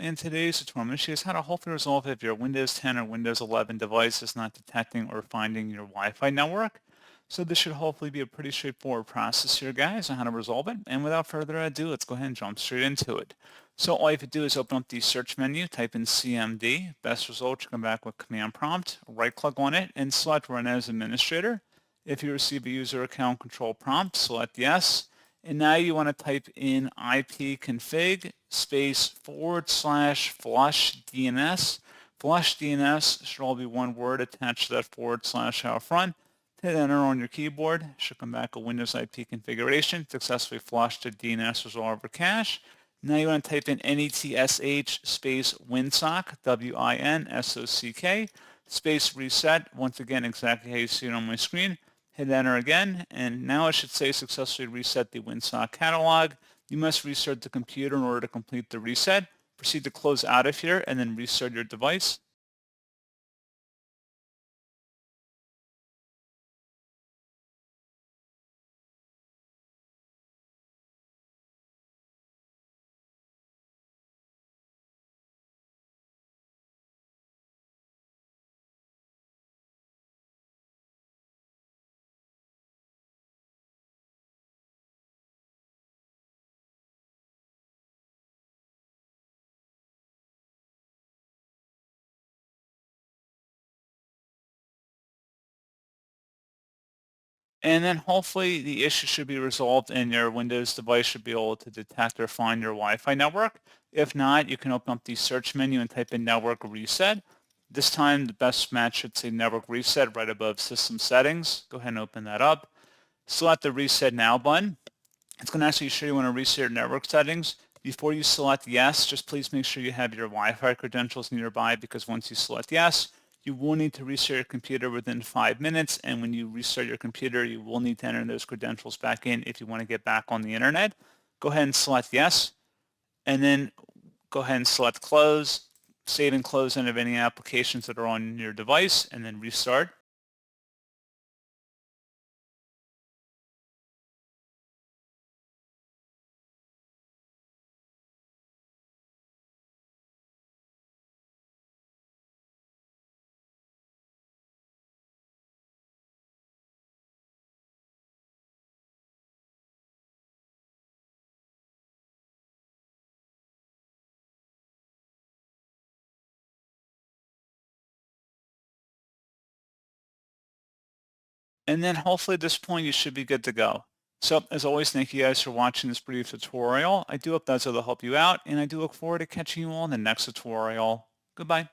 In today's tutorial, I'm going to show you how to hopefully resolve if your Windows 10 or Windows 11 device is not detecting or finding your Wi-Fi network. So this should hopefully be a pretty straightforward process here, guys, on how to resolve it. And without further ado, let's go ahead and jump straight into it. So all you have to do is open up the search menu, type in CMD. Best result, you come back with Command Prompt, right-click on it, and select Run as Administrator. If you receive a user account control prompt, select Yes. And now you want to type in ipconfig space /flush DNS. Flush DNS should all be one word attached to that / out front. Hit enter on your keyboard. Should come back a Windows IP configuration. Successfully flushed to DNS resolver cache. Now you want to type in netsh space winsock, WINSOCK, space reset. Once again, exactly how you see it on my screen. Hit enter again, and now it should say successfully reset the WinSock catalog. You must restart the computer in order to complete the reset. Proceed to close out of here and then restart your device. And then hopefully the issue should be resolved and your Windows device should be able to detect or find your Wi-Fi network. If not, you can open up the search menu and type in network reset. This time the best match should say network reset right above system settings. Go ahead and open that up. Select the reset now button. It's going to ask you sure you want to reset your network settings. Before you select yes, just please make sure you have your Wi-Fi credentials nearby, because once you select yes, you will need to restart your computer within 5 minutes, and when you restart your computer, you will need to enter those credentials back in if you want to get back on the internet. Go ahead and select yes, and then go ahead and select close, save and close any of any applications that are on your device, and then restart. And then hopefully at this point you should be good to go. So as always, thank you guys for watching this brief tutorial. I do hope that's able to help you out, and I do look forward to catching you all in the next tutorial. Goodbye.